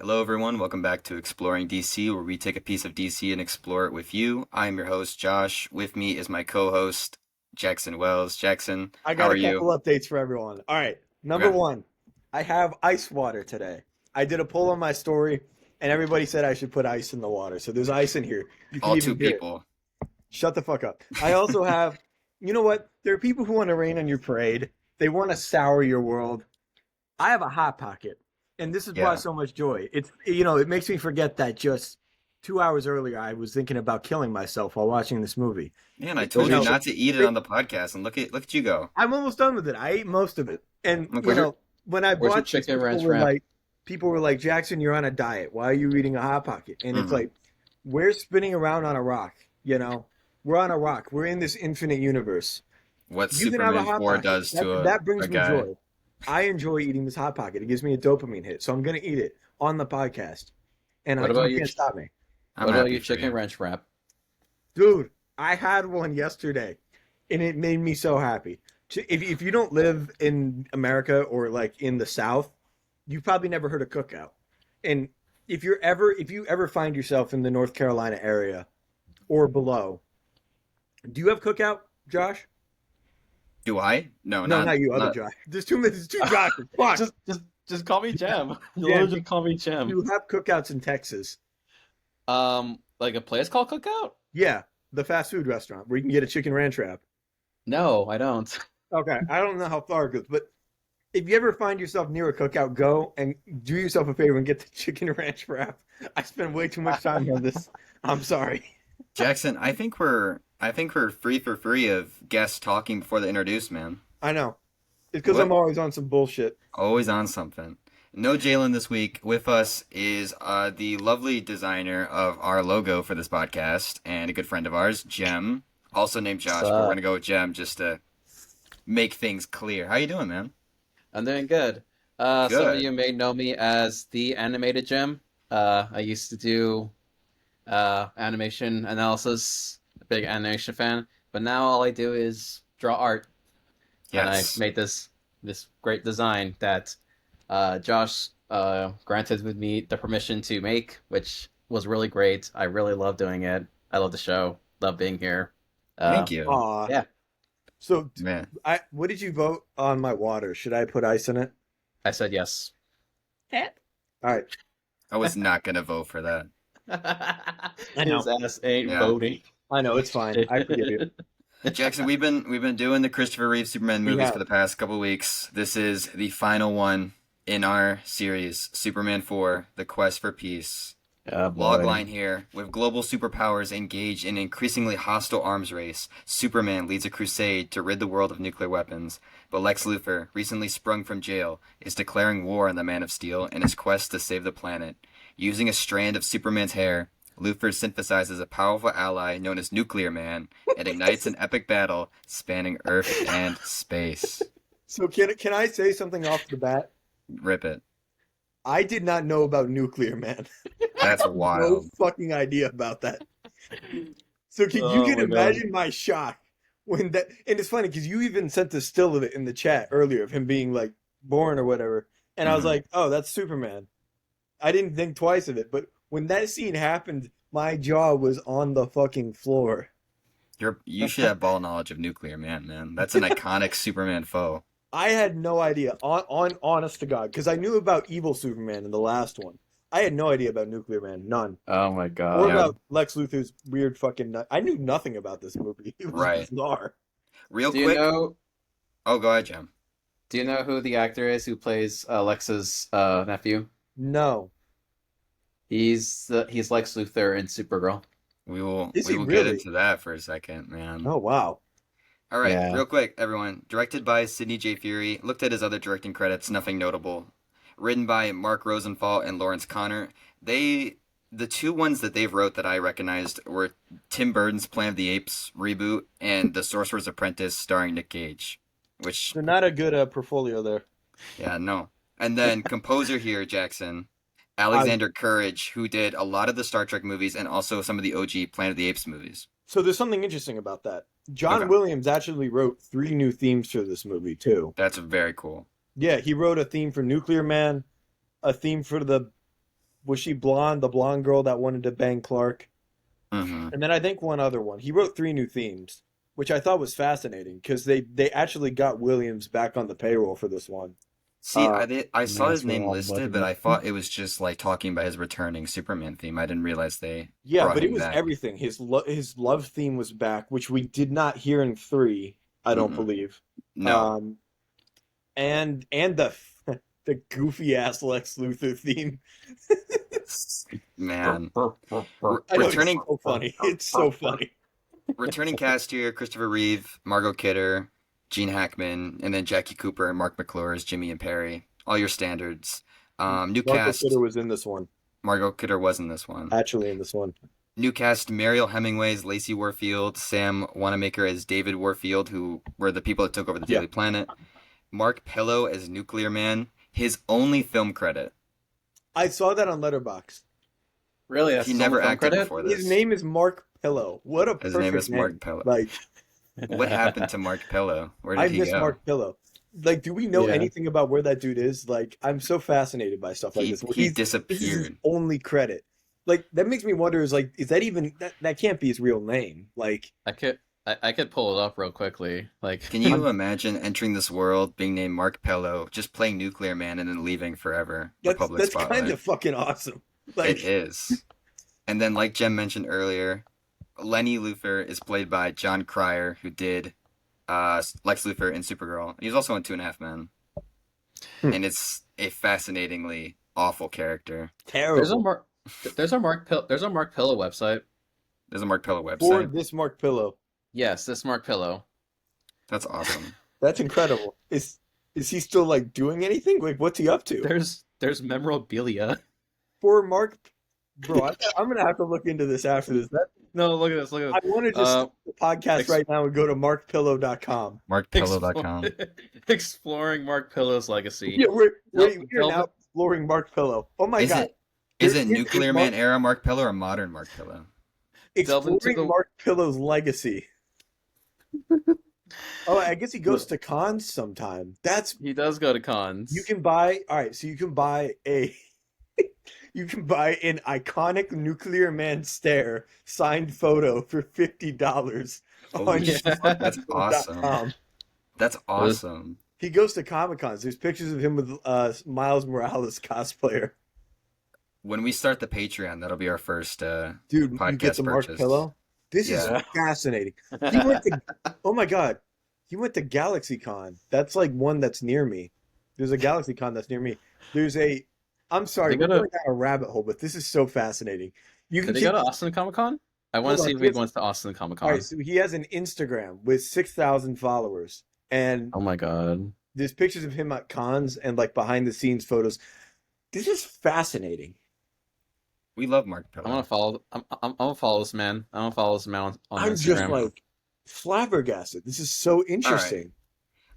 Hello, everyone. Welcome back to Exploring DC, where we take a piece of DC and explore it with you. I'm your host, Josh. With me is my co-host, Jackson Wells. Jackson, I how got are a couple you? updates for everyone. All right. Number Okay. one, I have ice water today. I did a poll on my story, and everybody said I should put ice in the water. So there's ice in here. You can All two even hear it. people. Shut the fuck up. I also have, you know what? There are people who want to rain on your parade. They want to sour your world. I have a hot pocket, and this has brought Yeah. so much joy. It makes me forget that just 2 hours earlier I was thinking about killing myself while watching this movie. Man, I You told you know, not to eat it it, on the podcast, and look at you go. I'm almost done with it. I ate most of it. And Okay. Where's your when I Where's your bought this, chicken ranch wrap? people were like, Jackson, you're on a diet. Why are you eating a hot pocket? And it's hmm like, we're spinning around on a rock, you know? We're on a rock. We're in this infinite universe. What You can have a Superman hot 4 pocket. does to That a brings me guy. joy. I enjoy eating this hot pocket. It gives me a dopamine hit. So I'm gonna eat it on the podcast. And What you about your can't stop me. I'm What about happy your for chicken you. ranch wrap? Dude, I had one yesterday and it made me so happy. If you don't live in America or like in the South, you've probably never heard of cookout. And if you ever find yourself in the North Carolina area or below, do you have cookout, Josh? Do I? No, No, not you, other not. Josh. There's two Joshes. Fuck. Just call me Jem. You Yeah, literally just call me Jem. you have cookouts in Texas. Like a place called Cookout? Yeah, the fast food restaurant where you can get a chicken ranch wrap. No, I don't. Okay, I don't know how far it goes, but if you ever find yourself near a cookout, go and do yourself a favor and get the chicken ranch wrap. I spend way too much time on this. I'm sorry. Jackson, I think we're free of guests talking before they introduce, man. I know. It's because I'm What? always on some bullshit. Always on something. No Jalen this week. With us is the lovely designer of our logo for this podcast and a good friend of ours, Jem, also named Josh, but we're So gonna go with Jem just to make things clear. How you doing, man? I'm doing good. Some of Good. you may know me as the Animated Jem. I used to do animation analysis, a big animation fan, but now all I do is draw art, and I Yes. made this great design that Josh granted with me the permission to make, which was really great. I really love doing it. I love the show. Love being here. Uh, Thank you, Aw. yeah, So, man. what did you vote on my water? Should I put ice in it? I said yes. All right. I was not gonna vote for that. I know. His ass ain't Yeah. voting. I know. It's fine. I forgive you. Jackson, we've been doing the Christopher Reeve Superman We movies have. for the past couple weeks. This is the final one in our series, Superman 4: The Quest for Peace. Oh boy. Logline here. With global superpowers engaged in an increasingly hostile arms race, Superman leads a crusade to rid the world of nuclear weapons. But Lex Luthor, recently sprung from jail, is declaring war on the Man of Steel in his quest to save the planet. Using a strand of Superman's hair, Luthor synthesizes a powerful ally known as Nuclear Man and ignites an epic battle spanning Earth and space. So can I say something off the bat? Rip it. I did not know about Nuclear Man. That's No wild. fucking idea about that. So you Oh can my God. imagine my shock when that, and it's funny because you even sent a still of it in the chat earlier of him being like born or whatever, and I was Mhm. like, oh, that's Superman. I didn't think twice of it, but when that scene happened, my jaw was on the fucking floor. You should have ball knowledge of Nuclear Man, man. That's an iconic Superman foe. I had no idea, on honest to God, because I knew about evil Superman in the last one. I had no idea about Nuclear Man, none. Oh my Or god. Yeah. about Lex Luthor's weird fucking nut. I knew nothing about this movie. It was Right. bizarre. Real Do you quick. know Oh, go ahead, Jim. do you know who the actor is who plays Lex's nephew? No. He's Lex Luthor in Supergirl. We will Is we he will get really? into that for a second, man. Oh, wow. All right, Yeah. real quick, everyone. Directed by Sidney J. Fury. Looked at his other directing credits, nothing notable. Written by Mark Rosenthal and Lawrence Connor. The two ones that they've wrote that I recognized were Tim Burton's Planet of the Apes reboot and The Sorcerer's Apprentice starring Nick Cage. Which, So not a good portfolio there. yeah, no. And then composer here, Jackson. Alexander Courage, who did a lot of the Star Trek movies and also some of the OG Planet of the Apes movies. So there's something interesting about that. John Okay. Williams actually wrote 3 new themes for this movie, too. That's very cool. Yeah, he wrote a theme for Nuclear Man, a theme for the Was she blonde? The blonde girl that wanted to bang Clark. Hmm. And then I think one other one. He wrote three new themes, which I thought was fascinating because they actually got Williams back on the payroll for this one. See, Uh, I saw Nice his for name all the listed, but budget. I thought it was just like talking about his returning Superman theme. I didn't realize they yeah, brought but it him was back. everything. His love theme was back, which we did not hear in three. I don't Mm-mm. believe. No, Um, and the the goofy ass Lex Luthor theme. man. I know it's Returning so funny. It's so funny. returning cast here: Christopher Reeve, Margot Kidder, Gene Hackman, and then Jackie Cooper and Mark McClure as Jimmy and Perry. All your standards. New Marco cast: Kidder was in this one. Margot Kidder was in this one. Actually, in this one. New cast: Mariel Hemingway as Lacey Warfield, Sam Wanamaker as David Warfield, who were the people that took over the Yeah, Daily Planet. Mark Pillow as Nuclear Man. His only film credit. I saw that on Letterboxd. Really, that's He his only never film acted credit? before His this. name is Mark Pillow. What a His name perfect is name. Mark Pillow. Like, What happened to Mark Pillow? Where I did he miss go? Mark Pillow. Like, do we know Yeah. anything about where that dude is? Like, I'm so fascinated by stuff like He this. Where he this is his disappeared. only credit. Like, that makes me wonder, is that even that can't be his real name. Like, I could pull it up real quickly. Like, Can you imagine entering this world, being named Mark Pillow, just playing Nuclear Man, and then leaving forever the public that's kind spotlight? of fucking awesome. It Like, is. And then, like Jem mentioned earlier, Lenny Luthor is played by John Cryer, who did Lex Luthor in Supergirl. He's also in Two and a Half Men, Hmm. and it's a fascinatingly awful character. there's a terrible. Mark, there's a Mark Pillow website. There's a Mark Pillow For website. this Mark Pillow. Yes, this Mark Pillow. That's awesome. That's incredible. Is he still like doing anything? Like, what's he up to? There's memorabilia. For Mark, bro, I'm gonna have to look into this after this. No, look at this. Look I at this. want to just stop the podcast ex- right now and go to markpillow.com. MarkPillow.com. Exploring Mark Pillow's legacy. Yeah, we're Delve- now delve- exploring Mark Pillow. Oh my Is God. it is There it is a Nuclear Mark- Man era Mark Pillow or modern Mark Pillow? delve into Exploring the- Mark Pillow's legacy. Oh, I guess he goes to cons sometime. He does go to cons. You can buy, all right, so you can buy you can buy an iconic Nuclear Man stare signed photo for $50 on Holy shit, that's markpillow.com. awesome. That's awesome. He goes to Comic Cons. There's pictures of him with Miles Morales cosplayer. When we start the Patreon, that'll be our first Dude, you get podcast the Mark purchase. Pillow? This is Yeah. fascinating. He went to, oh my God, he went to GalaxyCon. That's like one that's near me. There's a GalaxyCon that's near me. I'm sorry, They we're go to- going down a rabbit hole, but this is so fascinating. You Did can they go to Austin Comic Con? I want Hold to on, see if yes. he went to Austin Comic All Con. right, so he has an Instagram with 6,000 followers, and Oh my god. there's pictures of him at cons and like behind the scenes photos. This is fascinating. We love Mark Pillow. I'm gonna follow. I'm gonna follow this man. I'm gonna follow this man on I'm Instagram. just like flabbergasted. This is so interesting.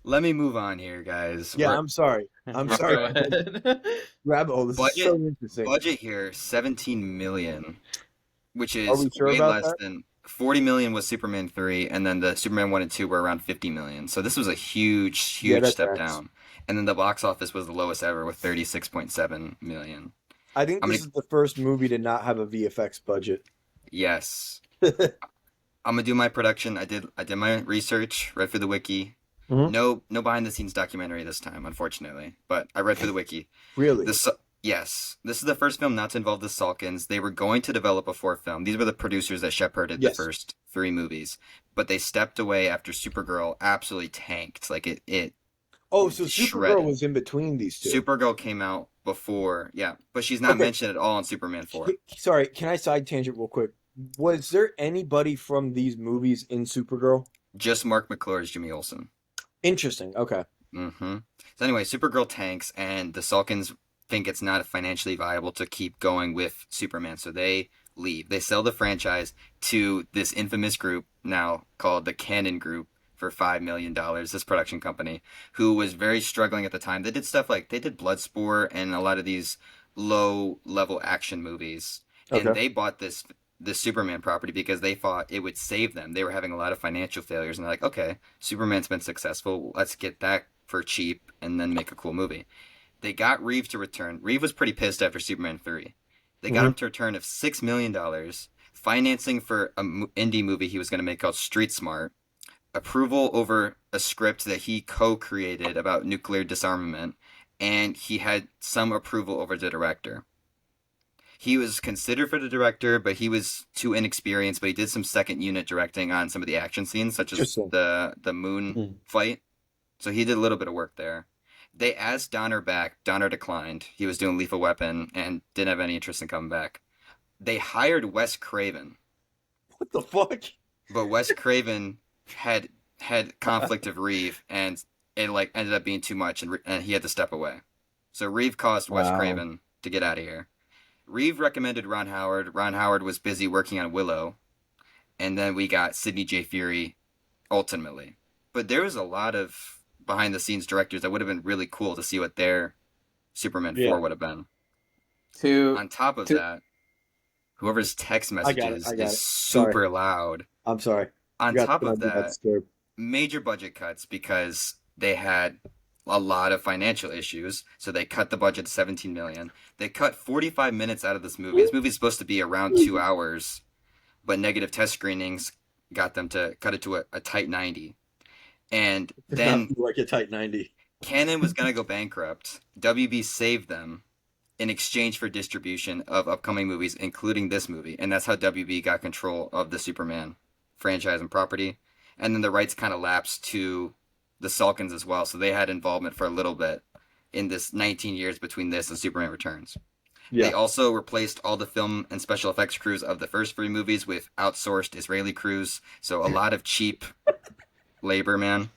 Let me move on here, guys. Yeah, I'm sorry. I'm Go sorry. ahead. Rabbit hole. This Budget- is so interesting. Budget here, 17 million, which is Are we sure way about less that? than 40 million was Superman 3, and then the Superman 1 and 2 were around 50 million. So this was a huge, Yeah, huge that step tracks. down. And then the box office was the lowest ever with 36.7 million. I think I'm this gonna- is the first movie to not have a VFX budget. Yes. I'm gonna do my production. I did my research, read through the wiki. Mhm. No behind the scenes documentary this time, unfortunately. But I read through the wiki. Really? Yes, this is the first film not to involve the Salkins. They were going to develop a fourth film. These were the producers that shepherded Yes. the first three movies, but they stepped away after Supergirl absolutely tanked. Like it Oh, so Supergirl shredded. was in between these two. Supergirl came out before, yeah, but she's not Okay. mentioned at all in Superman 4. Sorry, can I side tangent real quick? Was there anybody from these movies in Supergirl? Just Mark McClure as Jimmy Olsen. Interesting. Okay. Mm-hmm. So anyway, Supergirl tanks, and the Salkins think it's not financially viable to keep going with Superman, so they leave. They sell the franchise to this infamous group now called the Cannon Group for $5 million, this production company, who was very struggling at the time. They did stuff like, they did Bloodsport and a lot of these low-level action movies, and Okay. they bought this Superman property because they thought it would save them. They were having a lot of financial failures, and they're like, okay, Superman's been successful, let's get that for cheap and then make a cool movie. They got Reeve to return. Reeve was pretty pissed after Superman 3. They got him Hmm. to return of $6 million, financing for an indie movie he was going to make called Street Smart, approval over a script that he co-created about nuclear disarmament, and he had some approval over the director. He was considered for the director, but he was too inexperienced. But he did some second unit directing on some of the action scenes, such as Interesting. the moon Mhm. fight. So he did a little bit of work there. They asked Donner back. Donner declined. He was doing Lethal Weapon and didn't have any interest in coming back. They hired Wes Craven, What the fuck? but Wes Craven had conflict of Reeve, and it like ended up being too much, and he had to step away. So Reeve caused Wes Wow. Craven to get out of here. Reeve recommended Ron Howard. Ron Howard was busy working on Willow, and then we got Sidney J. Furie ultimately. But there was a lot of behind the scenes directors that would have been really cool to see what their Superman Yeah, 4 would have been. To On top of to that, whoever's text I got it. messages I is got it. Sorry. super loud. I'm sorry. On Forgot to top put of on Do Not that, Disturb. major budget cuts because they had a lot of financial issues, so they cut the budget to 17 million. They cut 45 minutes out of this movie. This movie's supposed to be around 2 hours, but negative test screenings got them to cut it to a tight 90. And Does not then feel like a tight 90. Canon was going to go bankrupt. WB saved them in exchange for distribution of upcoming movies, including this movie. And that's how WB got control of the Superman franchise and property. And then the rights kind of lapsed to the Salkins as well. So they had involvement for a little bit in this 19 years between this and Superman Returns. They Yeah. also replaced all the film and special effects crews of the first three movies with outsourced Israeli crews. So a lot of cheap labor, man.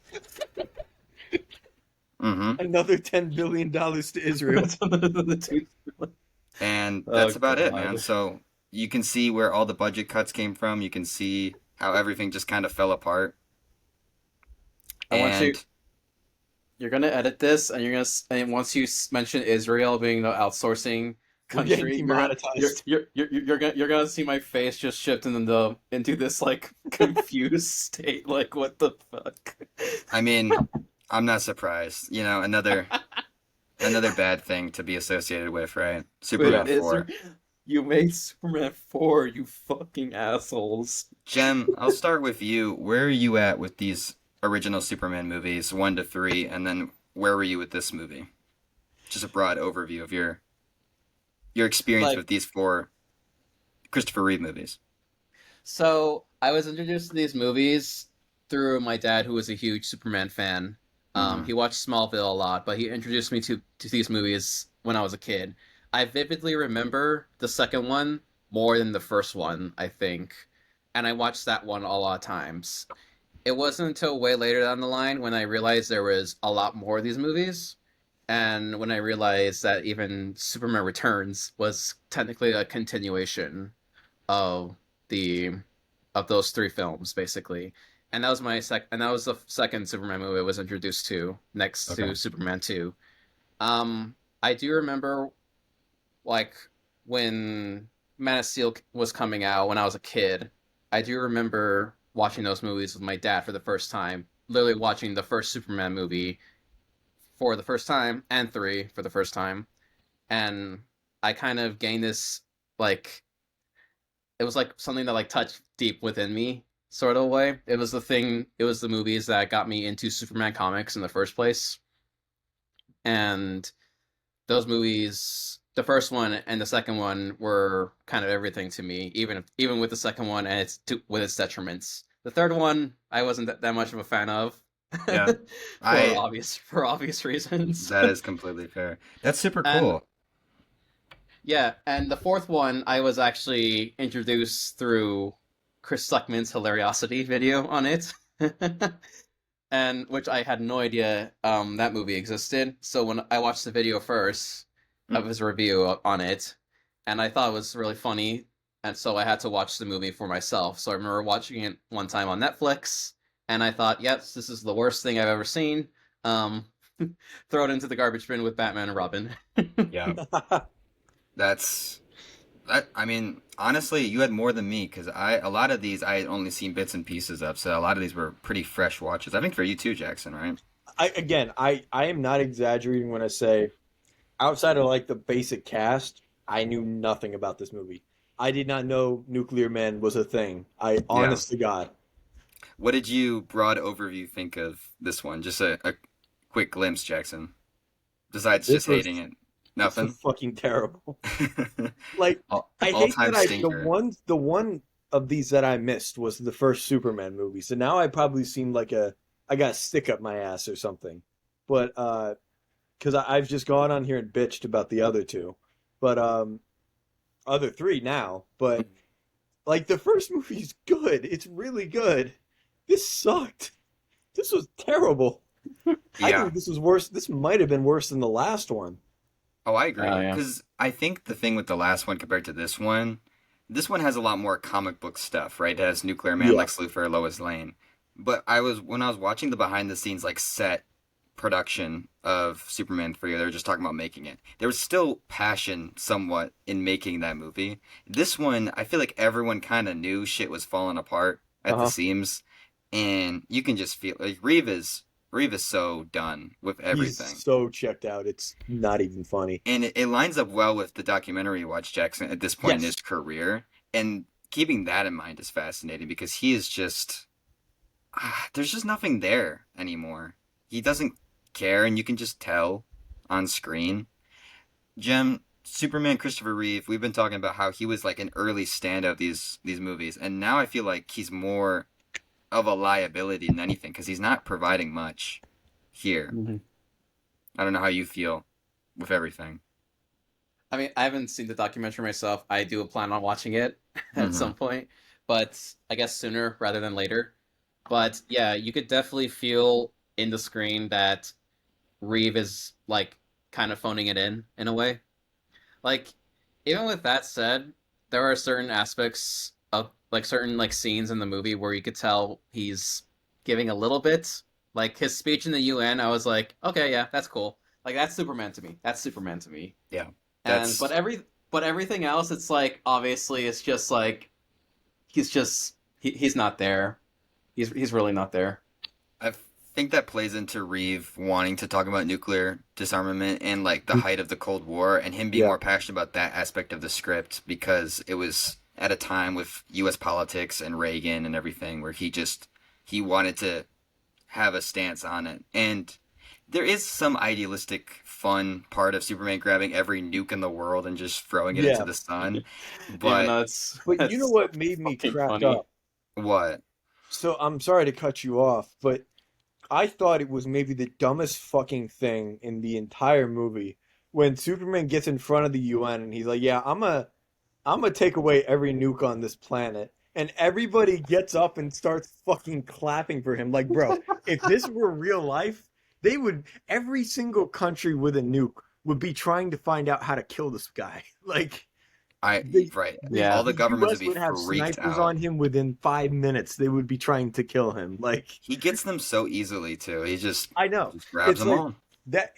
Mm-hmm. Another $10 billion to Israel. the two. And Oh that's about it, man. God. So you can see where all the budget cuts came from. You can see how everything just kind of fell apart. I want you. And You're gonna edit this, and and once you mention Israel being the outsourcing We're getting country, demonetized. you're gonna see my face just shift into this like confused state. Like, what the fuck? I mean, I'm not surprised. You know, another bad thing to be associated with, right? Wait, Superman Yeah. 4. you made Superman 4, you fucking assholes. Jem, I'll start with you. Where are you at with these original Superman movies, 1 to 3, and then where were you with this movie? Just a broad overview of your experience Like, with these four Christopher Reeve movies. so I was introduced to these movies through my dad, who was a huge Superman fan. Hmm. He watched Smallville a lot, but he introduced me to these movies when I was a kid. I vividly remember the second one more than the first one, I think, and I watched that one a lot of times. It wasn't until way later down the line when I realized there was a lot more of these movies, and when I realized that even Superman Returns was technically a continuation of the of those three films, basically. And that was and that was the second Superman movie I was introduced to, next Okay. to Superman 2. I do remember, like, when Man of Steel was coming out when I was a kid. I do remember watching those movies with my dad for the first time, literally watching the first Superman movie for the first time and 3 for the first time. And I kind of gained this, like, it was like something that like touched deep within me, sort of way. It was the movies that got me into Superman comics in the first place. And those movies, the first one and the second one, were kind of everything to me, even with the second one and with its detriments. The third one I wasn't that much of a fan of. Yeah. I For obvious reasons. That is completely fair. That's super And cool. yeah, and the fourth one I was actually introduced through Chris Stuckman's Hilariosity video on it. And which I had no idea that movie existed. So when I watched the video first of Mm. his review on it, and I thought it was really funny, and so I had to watch the movie for myself. So I remember watching it one time on Netflix, and I thought, yes, this is the worst thing I've ever seen. Um, throw it into the garbage bin with Batman and Robin. Yeah. That's that. I mean, honestly, you had more than me because a lot of these I had only seen bits and pieces of, so a lot of these were pretty fresh watches. I think for you too, Jackson, right? I am not exaggerating when I say outside of like the basic cast, I knew nothing about this movie. I did not know Nuclear Man was a thing. I Yeah. honest to God, What did you, broad overview, think of this one? Just a quick glimpse, Jackson. Besides this just was hating it. so Nothing? fucking terrible. Like I hate All-time that the stinker. one of these that I missed was the first Superman movie. So now I probably seem like I got a stick up my ass or something. But because I've just gone on here and bitched about the other two, but other three now. But like the first movie's good. It's really good. This sucked. This was terrible. I Yeah. think this was worse. This might have been worse than the last one. Oh, I Oh agree. yeah. Because I think the thing with the last one compared to this one has a lot more comic book stuff, right? It has Nuclear Man, Yeah. Lex Luthor, Lois Lane. But when I was watching the behind the scenes like set production of Superman 3, they were just talking about making it. There was still passion somewhat in making that movie. This one, I feel like everyone kind of knew shit was falling apart at the Uh-huh. seams, and you can just feel like Reeve is so done with He's everything. so checked out. It's not even funny. And it lines up well with the documentary you watch Jackson at this point in his Yes. career. And keeping that in mind is fascinating because he is just there's just nothing there anymore. He doesn't care, and you can just tell on screen. Jem, Superman Christopher Reeve, we've been talking about how he was like an early standout of these movies, and now I feel like he's more of a liability than anything because he's not providing much here. Mhm. I don't know how you feel with everything. I mean, I haven't seen the documentary myself. I do plan on watching it at Hmm. some point, but I guess sooner rather than later. But yeah, you could definitely feel in the screen that Reeve is like kind of phoning it in a way. Like, even with that said, there are certain aspects of like certain like scenes in the movie where you could tell he's giving a little bit. Like his speech in the UN, I was like, okay, yeah, that's cool. Like that's Superman to me. That's Superman to me. Yeah, And that's but everything else, it's like obviously it's just like he's not there. He's really not there. I think that plays into Reeve wanting to talk about nuclear disarmament and like the height of the Cold War and him being Yeah. more passionate about that aspect of the script because it was at a time with US politics and Reagan and everything where he wanted to have a stance on it. And there is some idealistic fun part of Superman grabbing every nuke in the world and just throwing it into Yeah. the sun. Even But though it's But you know it's what made me fucking crack funny. up? what? So I'm sorry to cut you off, but I thought it was maybe the dumbest fucking thing in the entire movie when Superman gets in front of the UN and he's like, "Yeah, I'm gonna take away every nuke on this planet." And everybody gets up and starts fucking clapping for him. Like, bro, if this were real life, they would every single country with a nuke would be trying to find out how to kill this guy. Like the Right. the All Yeah. the the governments would US be would have freaked snipers out. on him within 5 minutes. They would be trying to kill him. Like, He gets them so easily too. I know. Just grabs It's them like all. that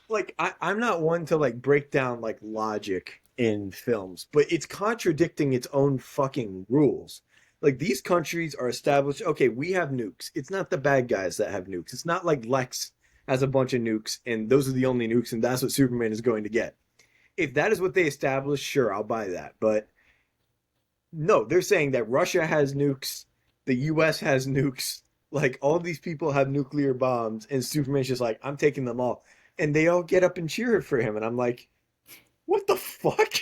like I'm not one to like break down like logic in films, but it's contradicting its own fucking rules. Like these countries are established, okay, we have nukes. It's not the bad guys that have nukes. It's not like Lex has a bunch of nukes and those are the only nukes and that's what Superman is going to get. If that is what they establish, sure, I'll buy that. But no, they're saying that Russia has nukes, the US has nukes, like all these people have nuclear bombs, and Superman's just like, I'm taking them all. And they all get up and cheer for him, and I'm like, what the fuck?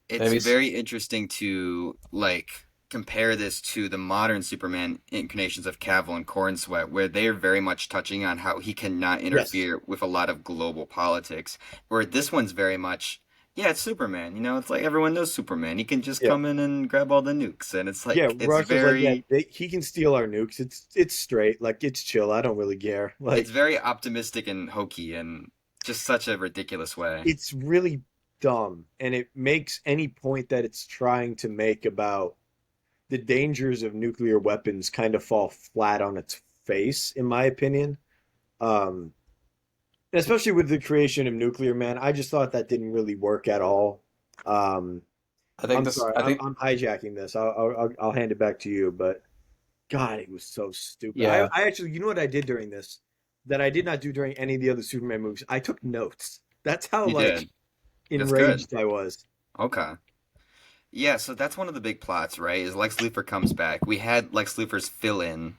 It's Maybe very interesting to like compare this to the modern Superman incarnations of Cavill and Cornsweat, where they are very much touching on how he cannot Yes. interfere with a lot of global politics. Where this one's very much, yeah, it's Superman. You know, it's like everyone knows Superman. He can just Yeah. come in and grab all the nukes, and it's Yeah, like Russia's like, yeah, he can steal our nukes. It's straight, like it's chill. I don't really care. it's Like very optimistic and hokey, and just such a ridiculous way. it's really dumb, and it makes any point that it's trying to make about the dangers of nuclear weapons kind of fall flat on its face, in my opinion. Um, especially with the creation of Nuclear Man, I just thought that didn't really work at all. Um, I think I'm this. sorry, I think I'm hijacking this. I'll hand it back to you, but God, it was so stupid. yeah. I actually, you know what I did during this that I did not do during any of the other Superman movies? I took notes. That's how You like did. That's good. enraged I was. Okay. Yeah, so that's one of the big plots, right? Is Lex Luthor comes back. We had Lex Luthor's fill-in,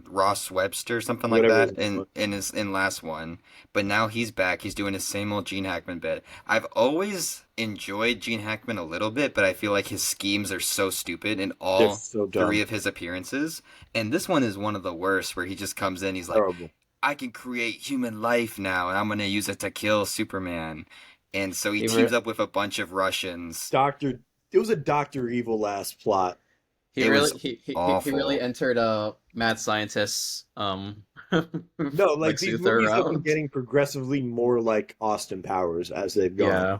Ross Webster, something like Whatever his that, name was. in his in last one. But now he's back. He's doing his same old Gene Hackman bit. I've always enjoyed Gene Hackman a little bit, but I feel like his schemes are so stupid in They're all so three dumb. of his appearances. And this one is one of the worst, where he just comes in. He's like, Terrible. I can create human life now, and I'm gonna use it to kill Superman. And so he He teams re- up with a bunch of Russians. Doctor, it was a Doctor Evil last plot. he It really was he really awful. entered mad scientist No, like Lex these Luthor movies have been route. getting progressively more like Austin Powers as they've gone. Yeah.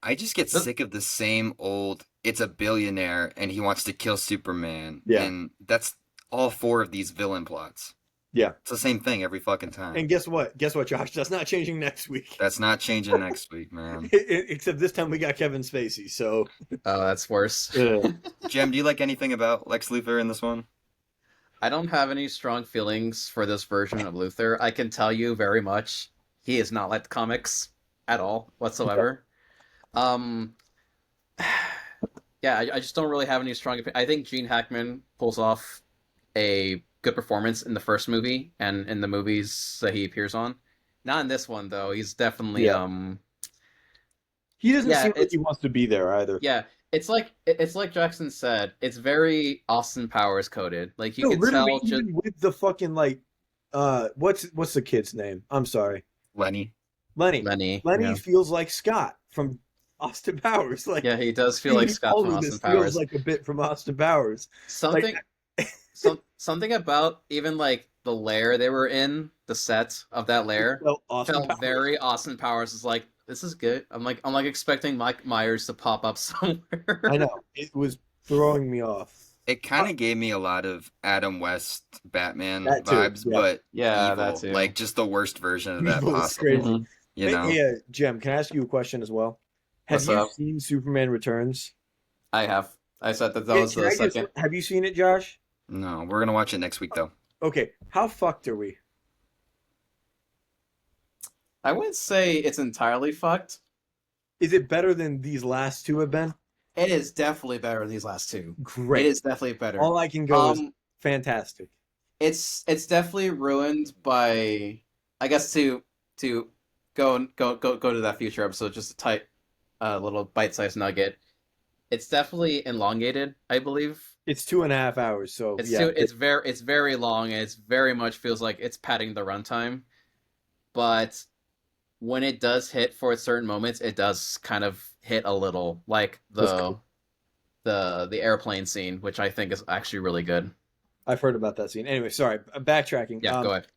I just get Th- sick of the same old, it's a billionaire and he wants to kill Superman. Yeah, And that's all four of these villain plots. yeah. It's the same thing every fucking time. And guess what? Guess what, Josh? That's not changing next week. That's not changing next week, man. Except this time we got Kevin Spacey. So, Oh, that's worse. Jem, do you like anything about Lex Luthor in this one? I don't have any strong feelings for this version of Luthor. I can tell you very much, he is not like the comics at all whatsoever. Um, yeah, I just don't really have any strong. I think Gene Hackman pulls off a good performance in the first movie and in the movies that he appears on. Not in this one though. He's definitely yeah, he doesn't yeah, seem like he wants to be there either. yeah. It's like Jackson said. It's very Austin Powers coded. Like you No, could literally, tell just even with the fucking like, what's the kid's name? I'm sorry, Lenny? Lenny. Lenny. Lenny Yeah, feels like Scott from Austin Powers. Like, yeah. He does feel like even Scott all from of Austin this feels Powers. like a bit from Austin Powers. Like, Something something about even like the lair they were in, the set of that lair, felt Austin felt Powers. very Austin Powers. Is like this is good. I'm like expecting Mike Myers to pop up I somewhere. know it was throwing me off. It Uh, kind of gave me a lot of Adam West Batman that too, vibes, yeah. but Yeah, that evil. too. Like just the worst version of that Evil is possible. crazy. Hmm. You Hey, know? hey, Jem, can I ask you a question as well? Have What's you up? seen Superman Returns? I have. I said that Yeah, was can the I just? second. Have you seen it, Josh? No, we're gonna watch it next week though. Okay, how fucked are we? I wouldn't say it's entirely fucked. Is it better than these last two have been? It is definitely better than these last two. It Great. is definitely better. All I can go is fantastic. It's definitely ruined by I guess to go to that future episode just a tight little bite-sized nugget. It's definitely elongated, I believe. It's 2.5 hours, so It's yeah. too it's very long and it's very much feels like it's padding the runtime. But when it does hit for certain moments, it does kind of hit a little like That's cool. the airplane scene, which I think is actually really good. I've heard about that scene. Anyway, sorry, backtracking. Yeah, go ahead.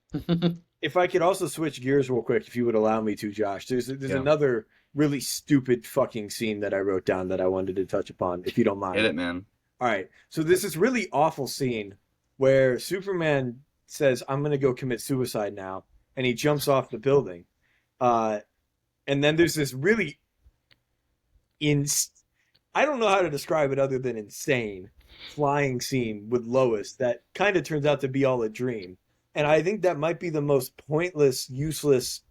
If I could also switch gears real quick, if you would allow me to, Josh. There's Yeah. another really stupid fucking scene that I wrote down that I wanted to touch upon, if you don't mind. Hit it, man. All right. So there's this really awful scene where Superman says, "I'm gonna go commit suicide now," and he jumps off the building. Uh, and then there's this really in I don't know how to describe it other than insane flying scene with Lois that kind of turns out to be all a dream. And I think that might be the most pointless, useless,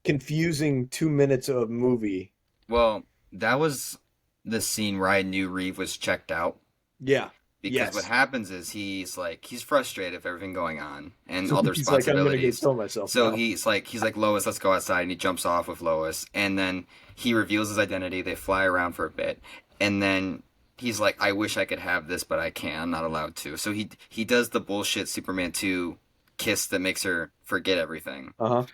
confusing 2 minutes of movie. Well, that was the scene where I knew Reeve was checked out. Yeah. Because what Yes. happens is he's frustrated with everything going on and So all the he's like, I'm gonna go responsibilities. kill myself So now. he's like Lois, let's go outside, and he jumps off with Lois, and then he reveals his identity. They fly around for a bit, and then he's like, I wish I could have this, but I can't. I'm not allowed to. So he does the bullshit Superman 2 kiss that makes her forget everything, Uh-huh.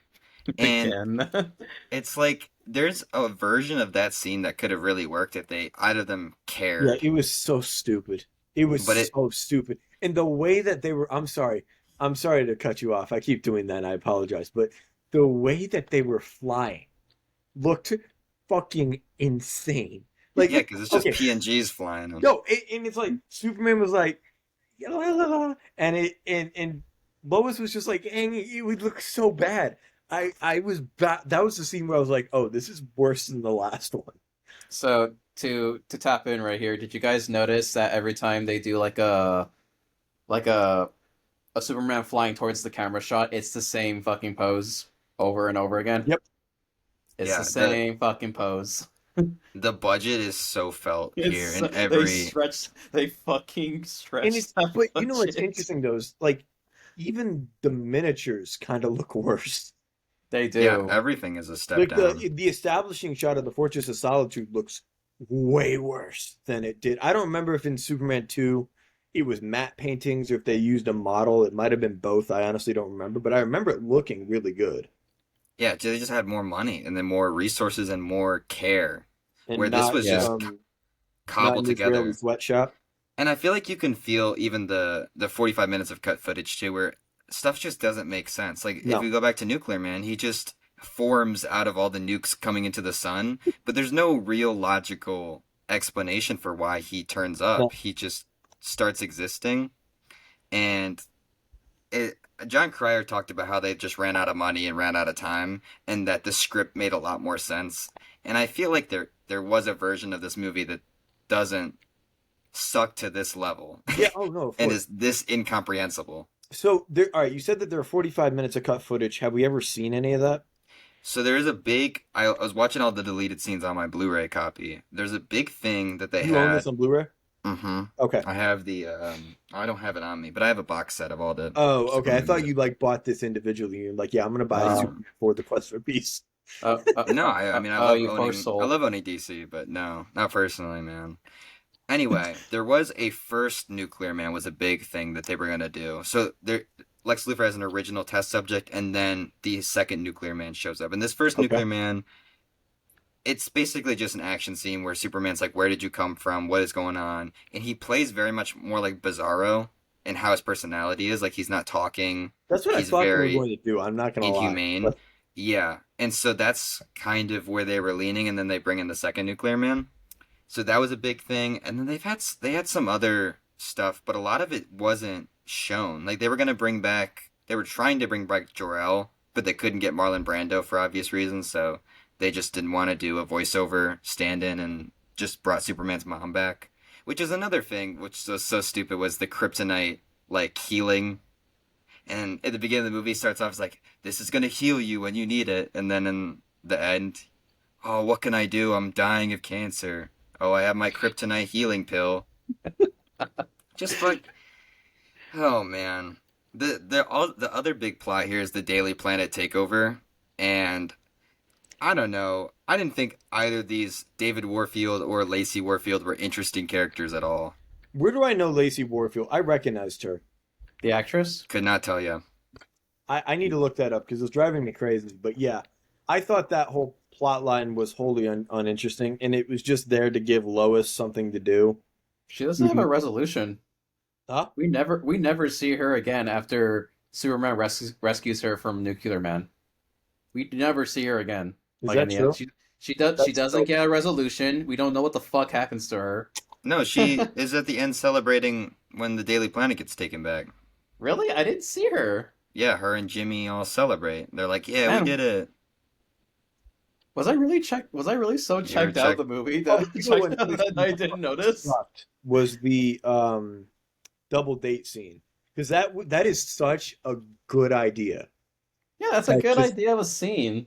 and Again. it's like there's a version of that scene that could have really worked if they either of them Yeah, cared, it was so stupid. It was but it so stupid. And the way that they were, I'm sorry. I'm sorry to cut you off. I keep doing that and I apologize. But the way that they were flying looked fucking insane. Like, yeah, because it's just okay, PNGs flying. no, and it's like Superman was like, "La, la, la," and Lois was just like, "Dang, it would look so bad." I was that was the scene where I was like, "Oh, this is worse than the last one." So to tap in right here, did you guys notice that every time they do like a Superman flying towards the camera shot, it's the same fucking pose over and over again? Yep. It's the Yeah, the same fucking pose. the budget is so felt here It's in every. they fucking And stretched it's that but you know what's budget. interesting though is like even the miniatures kind of look worse. They Yeah, do. everything is a step Like down. the establishing shot of the Fortress of Solitude looks way worse than it did. I don't remember if in Superman 2 it was matte paintings or if they used a model. It might have been both. I honestly don't remember, but I remember it looking really good Yeah, they just had more money and then more resources and more care, and where this not was Yeah. just not cobbled an Israeli together. sweatshop. And I feel like you can feel even the 45 minutes of cut footage too, where stuff just doesn't make sense. Like if No. you go back to Nuclear Man, he just forms out of all the nukes coming into the sun, but there's no real logical explanation for why he turns up. No. He just starts existing, and it. John Cryer talked about how they just ran out of money and ran out of time, and that the script made a lot more sense. And I feel like there was a version of this movie that doesn't suck to this level Yeah, oh no, of and course. is this incomprehensible. So there all right, you said that there are 45 minutes of cut footage. Have we ever seen any of that? So there is a big. I was watching all the deleted scenes on my Blu-ray copy. There's a big thing that they You own had. this on Blu-ray? Mm-hmm. Okay. I have the. I don't have it on me, but I have a box set of all the Oh, okay. I Superman thought movies. you like bought this individually. You're like, yeah, I'm gonna buy Um, Superman for the Quest for Peace. No, I mean you poor I soul. love owning DC, but no, not personally, man. Anyway, there was a first Nuclear Man was a big thing that they were gonna do. So there, Lex Luthor has an original test subject, and then the second Nuclear Man shows up. And this first Okay. Nuclear Man, it's basically just an action scene where Superman's like, "Where did you come from? What is going on?" And he plays very much more like Bizarro in how his personality is. Like he's not talking. That's what I He's thought they were very going to do. I'm not gonna lie. inhumane. But Yeah, and so that's kind of where they were leaning, and then they bring in the second Nuclear Man. So that was a big thing, and then they had some other stuff, but a lot of it wasn't shown. Like they were trying to bring back Jor-El, but they couldn't get Marlon Brando for obvious reasons, so they just didn't want to do a voiceover stand-in and just brought Superman's mom back. Which is another thing, which was so stupid, was the kryptonite like healing. And at the beginning of the movie starts off as like, this is gonna heal you when you need it, and then in the end, oh, what can I do? I'm dying of cancer. Oh, I have my kryptonite healing pill. Just like, oh man, the other big plot here is the Daily Planet takeover, and I don't know. I didn't think either these David Warfield or Lacey Warfield were interesting characters at all. where do I know Lacey Warfield? I recognized her. The actress? Could not tell you. I need to look that up because it's driving me crazy. But yeah, I thought that whole plot line was wholly uninteresting, and it was just there to give Lois something to do. She doesn't have a resolution. Huh? We never see her again after Superman rescues her from Nuclear Man. We never see her again. Is Like in that the true? end, she That's doesn't get a resolution. We don't know what the fuck happens to her. No, she is at the end celebrating when the Daily Planet gets taken back. Really? I didn't see her. Yeah, her and Jimmy all celebrate. They're like, "Yeah, we Man, did it." Was I really so You ever checked out check? the movie Oh, that, you know what? that I didn't notice? Was the double date scene because that is such a good idea. Yeah, that's a That good just idea of a scene.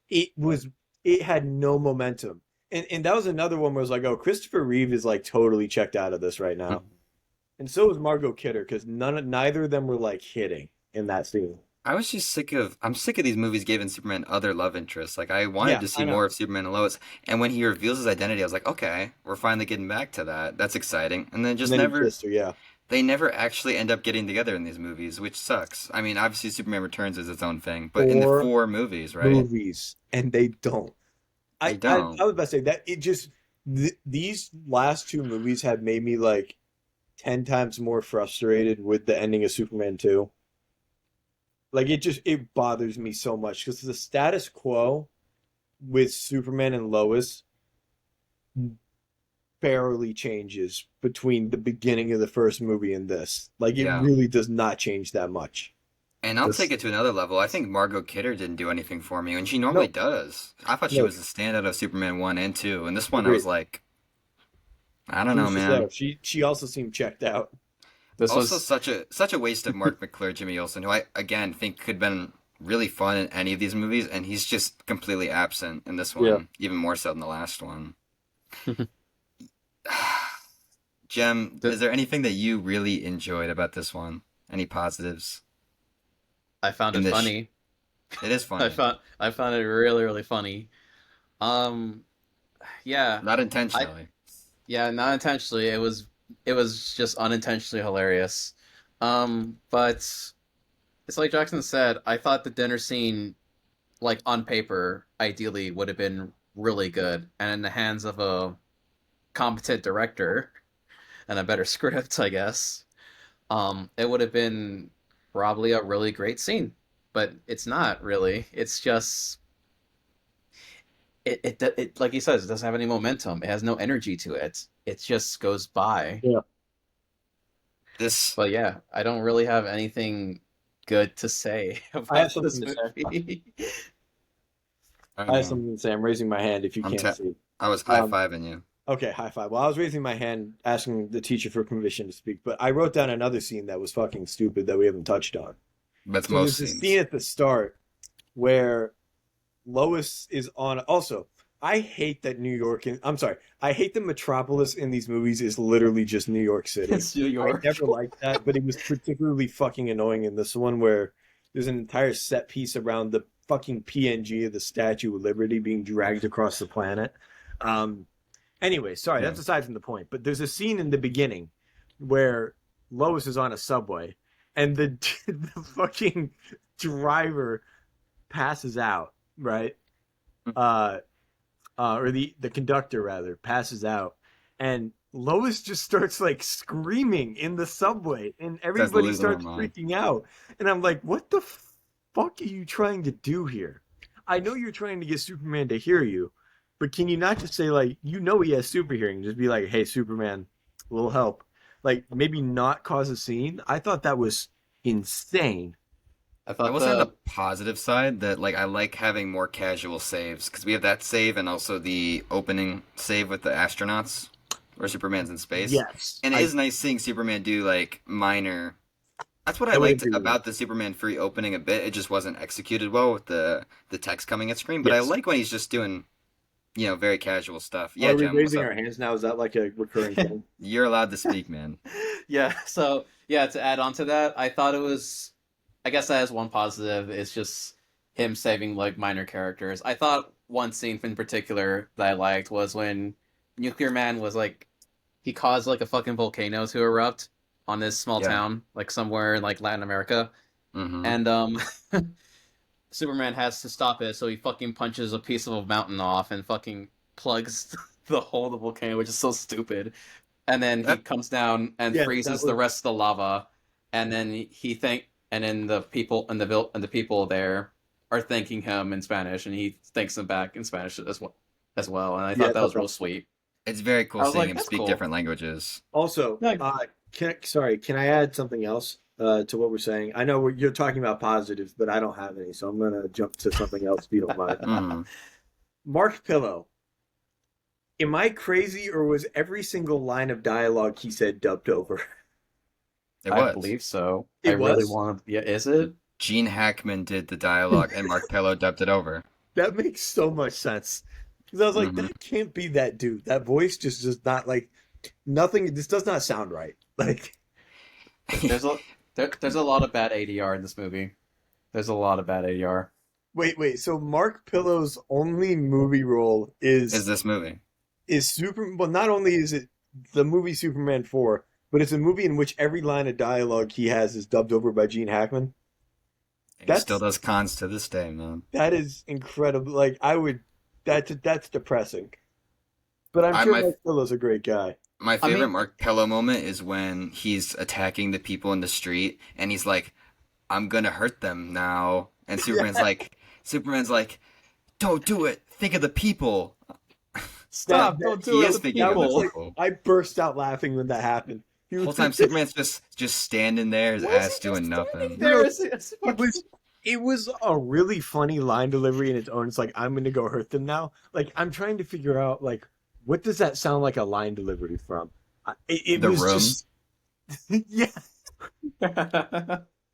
it had no momentum. And that was another one where I was like, oh, Christopher Reeve is like totally checked out of this right now. And so was Margot Kidder because neither of them were like hitting in that scene. I'm sick of these movies giving Superman other love interests. Like I wanted Yeah, to I see know. more of Superman and Lois, and when he reveals his identity, I was like, okay, we're finally getting back to that. That's exciting. And then And just then he never, kissed her, yeah. they never actually end up getting together in these movies, which sucks. I mean, obviously Superman Returns is its own thing, but in the Four four movies, right? movies, and they don't. They I don't. was about to say that it just these last two movies have made me like 10 times more frustrated with the ending of Superman 2. Like it bothers me so much because the status quo with Superman and Lois barely changes between the beginning of the first movie and this. Like it Yeah. really does not change that much. And I'll This take it to another level. I think Margot Kidder didn't do anything for me, and she normally no, does. I thought she no, was the standout of Superman 1 and 2, and this one I agreed. was like, I don't She know, was just there. man. She also seemed checked out. This Also, was such a waste of Mark McClure, Jimmy Olsen, who I again think could have been really fun in any of these movies, and he's just completely absent in this Yeah. one, even more so than the last one. Jem, The- is there anything that you really enjoyed about this one? Any positives I found in it this? funny. It is funny, I found it really really funny. Um, yeah, not I intentionally. yeah, not intentionally. It was just unintentionally hilarious. But it's like Jackson said. I thought the dinner scene, like on paper, ideally would have been really good, and in the hands of a competent director and a better script, I guess, it would have been probably a really great scene. But it's not really. It's just it like he says, it doesn't have any momentum. It has no energy to it. It just goes by. Yeah. This, But yeah, I don't really have anything good to say I have about something this to say. movie. I don't I have know. something to say. I'm raising my hand if you I'm can't te- see. I was high Um, fiving you. okay, high five. Well, I was raising my hand asking the teacher for permission to speak, but I wrote down another scene that was fucking stupid that we haven't touched on. That's So there's most this scene scenes. at the start where Lois is on. Also, I hate that New York. I'm sorry. I hate the metropolis in these movies is literally just New York City. It's New I York. never liked that, but it was particularly fucking annoying in this one where there's an entire set piece around the fucking PNG of the Statue of Liberty being dragged across the planet. Um, anyway, sorry, Yeah. that's aside from the point. But there's a scene in the beginning where Lois is on a subway and the the fucking driver passes out, right? Uh, or the conductor rather passes out, and Lois just starts like screaming in the subway, and That's everybody losing their starts mind. freaking out. And I'm like, what the fuck are you trying to do here? I know you're trying to get Superman to hear you, but can you not just say like, you know, he has super hearing, just be like, hey, Superman, a little help, like maybe not cause a scene. I thought that was insane. I I thought will say on the the positive side that like I like having more casual saves because we have that save and also the opening save with the astronauts where Superman's in space. Yes, And it is nice seeing Superman do like minor. That's what I I would liked agree with that. about the Superman free opening a bit. It just wasn't executed well with the text coming at screen, but I Yes. like when he's just doing, very casual stuff. Yeah, Are we Jem, what's raising up? our hands now? Is that like a recurring thing? You're allowed to speak, man. yeah. So yeah, to add on to that, I thought it was. I guess that is one positive. It's just him saving like minor characters. I thought one scene in particular that I liked was when Nuclear Man was like he caused like a fucking volcano to erupt on this small Yeah. town like somewhere in like Latin America, Mm-hmm. and Superman has to stop it, so he fucking punches a piece of a mountain off and fucking plugs the hole of the volcano, which is so stupid. And then he That comes down and Yes, freezes that the was rest of the lava, and then and then the people and the people there are thanking him in Spanish, and he thanks them back in Spanish as well. And I yeah. I thought that thought was that real was sweet. it's very cool I was seeing like, him that's speak cool. different languages. also. Yeah, Can I add something else to what we're saying? I know you're talking about positives, but I don't have any, so I'm gonna jump to something else if you don't mind. Mm-hmm. Mark Pillow. Am I crazy, or was every single line of dialogue he said dubbed over? It I was. believe so. I It really was. want to. Yeah, is it? Gene Hackman did the dialogue and Mark Pello dubbed it over. That makes so much sense. Because I was like, Hmm. that can't be that dude. That voice just does not like nothing. This does not sound right. Like, There's a there's a lot of bad ADR in this movie. There's a lot of bad ADR. wait. So Mark Pillow's only movie role Is this movie? is Super. Well, not only is it the movie Superman 4, but it's a movie in which every line of dialogue he has is dubbed over by Gene Hackman. He still That's does cons to this day, man. that is incredible. Like I would, that's depressing. But I'm I sure my Mark Pillow's a great guy. my I favorite mean, Mark Pello moment is when he's attacking the people in the street and he's like, "I'm gonna hurt them now," and Yeah, Superman's like, "Don't do it. Think of the people." stop! that Don't do He it is to thinking of that the was people. like people. I burst out laughing when that happened. He The was whole time Superman's just standing there, his Why is ass he just doing standing nothing. no, there? no, It's it fucking- was it was a really funny line delivery in its own. It's like I'm gonna go hurt them now. Like I'm trying to figure out like what does that sound like a line delivery from? It The was Room. just yeah,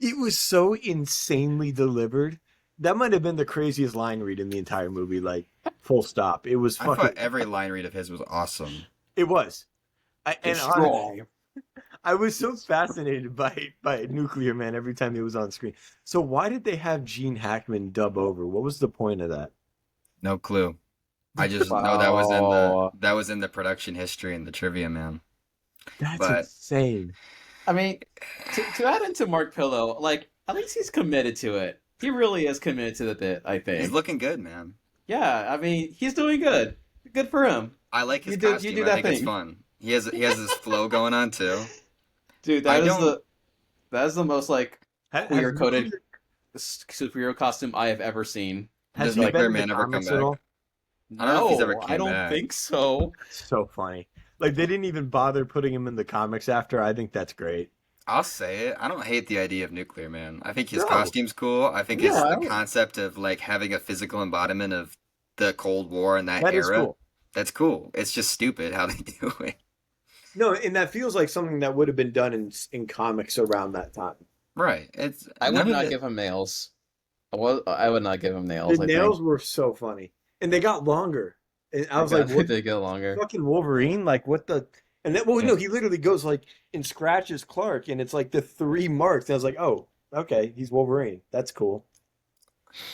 it was so insanely delivered That might have been the craziest line read in the entire movie. Like, full stop. It was I thought fucking. every line read of his was awesome. It was. And It's strong. I was so fascinated by Nuclear Man every time he was on screen. So why did they have Gene Hackman dub over? What was the point of that? No clue. I just know Wow. that was in the production history and the trivia, man. That's But insane. I mean, to add into Mark Pillow, like at least he's committed to it. He really is committed to the bit, I he's think. looking good, man. Yeah, I mean, he's doing good. Good for him. I like his You costume. do I that think it's thing. fun. He has his flow going on too. Dude, I don't. that is the most like Has queer coded Nuclear, superhero costume I have ever seen. has Does he Like, been Nuclear in the Man ever come comics at back? all? I don't know if he's ever no, I came don't back. think so. So funny. Like they didn't even bother putting him in the comics after. I think that's great. I'll say it. I don't hate the idea of Nuclear Man. I think his No. costume's cool. I think his Yeah, the concept of like having a physical embodiment of the Cold War and that That is era. cool. That's cool. It's just stupid how they do it. No, and that feels like something that would have been done in comics around that time. Right. It's I would none of not it. give him nails. I would not give him The nails. I nails think were so funny, and they got longer. And I was like, "What, they get longer. fucking Wolverine? Like, what the?" And then, well, no, he literally goes like and scratches Clark, and it's like the 3 marks. And I was like, "Oh, okay, he's Wolverine. That's cool."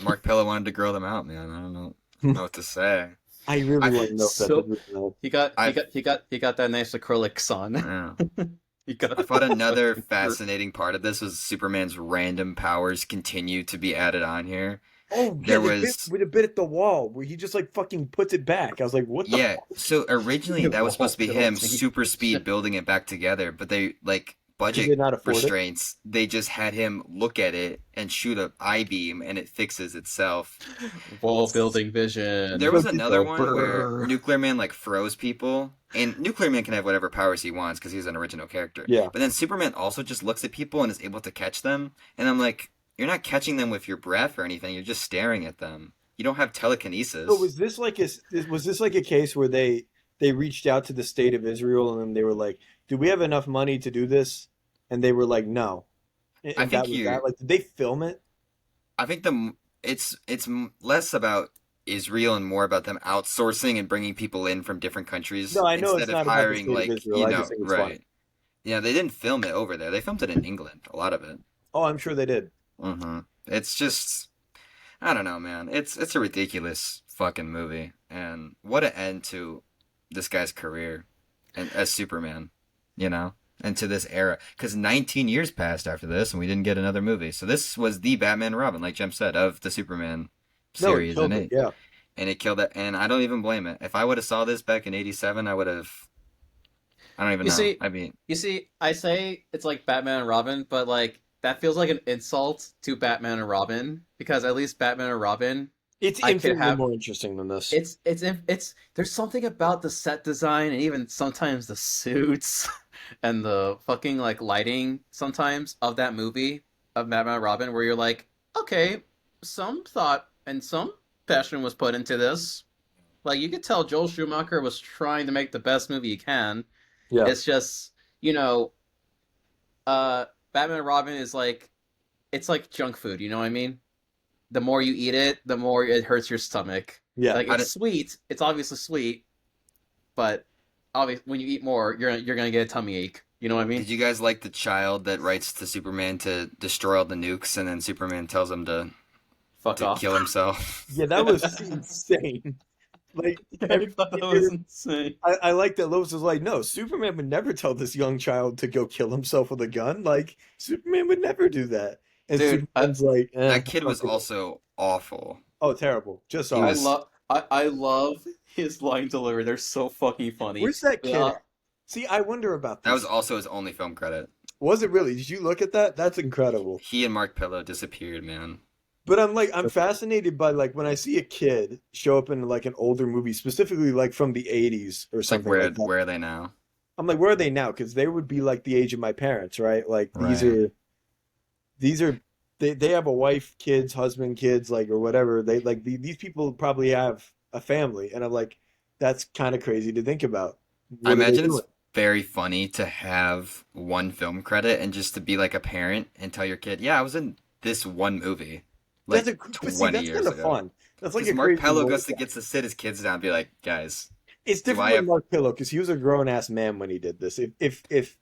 Mark Pillow wanted to grow them out, man. I don't know what to say. I really I want to know if that's so a real nail. I he got that nice acrylic sun. yeah. He got I thought another fascinating part of this was Superman's random powers continue to be added on here. Oh, yeah, There the bit was with a bit at the wall where he just like fucking puts it back. I was like, "What the yeah, fuck?" so originally The that was supposed to be wall him building. super speed building it back together, but they like Could they budget not afford it? restraints, they just had him look at it and shoot a I beam and it fixes itself. Wall building vision. There was So another people- one where brrr. Nuclear Man like froze people, and Nuclear Man can have whatever powers he wants because he's an original character. Yeah. But then Superman also just looks at people and is able to catch them, and I'm like, you're not catching them with your breath or anything. You're just staring at them. You don't have telekinesis. So was this like a case where they reached out to the state of Israel and they were like, "Do we have enough money to do this?" And they were like, "No." And I think that was that. Like, did they film it? I think it's less about Israel and more about them outsourcing and bringing people in from different countries No, I know it's instead not of about the hiring state of like Israel. you I know just think it's right. funny. Yeah, they didn't film it over there. They filmed it in England. A lot of it. Oh, I'm sure they did. It's just I don't know, man. It's a ridiculous fucking movie, and what an end to this guy's career and as Superman, you know, and to this era. Because 19 years passed after this, and we didn't get another movie. So this was the Batman and Robin, like Jem said, of the Superman No, it series, killed and it. Yeah. it killed it. And I don't even blame it. If I would have saw this back in '87, I would have. I don't even You know. see, I mean, I say it's like Batman and Robin, but like that feels like an insult to Batman and Robin because at least Batman and Robin, It's I could infinitely have more interesting than this. it's there's something about the set design and even sometimes the suits and the fucking like lighting sometimes of that movie of Batman and Robin where you're like, okay, some thought and some passion was put into this. Like you could tell Joel Schumacher was trying to make the best movie he can. Yeah. It's just, Batman and Robin is like, it's like junk food, you know what I mean? The more you eat it, the more it hurts your stomach. Yeah. Like I it's sweet, it's obviously sweet, but obviously when you eat more, you're gonna get a tummy ache. You know what I mean? did you guys like the child that writes to Superman to destroy all the nukes, and then Superman tells him Fuck to off. kill himself? Yeah, that was insane. Like, I thought that was insane. I like that Lois was like, no, Superman would never tell this young child to go kill himself with a gun. Like, Superman would never do that. And Dude, Superman's like, That kid was fuck it. also awful. Oh, terrible. Just He awful. was- I love his line delivery. They're so fucking funny. Where's that kid? Yeah. at? See, I wonder about this. That was also his only film credit. Was it really? Did you look at that? That's incredible. He and Mark Pillow disappeared, man. But I'm fascinated by like when I see a kid show up in like an older movie, specifically like from the 80s or It's like something like that. where are they now? I'm like, where are they now? Because they would be like the age of my parents, right? Like Right. these are they have a wife, kids, husband, kids, like or whatever. They like these people probably have a family, and I'm like, that's kind of crazy to think about. I What are they imagine it's doing? very funny to have one film credit and just to be like a parent and tell your kid, yeah, I was in this one movie. That's like a but see, 20 that's kind years of ago. fun. That's like Because a Mark crazy Pello role. gets to sit his kids down and be like, guys, It's do different I with have Mark Pillow because he was a grown ass man when he did this. If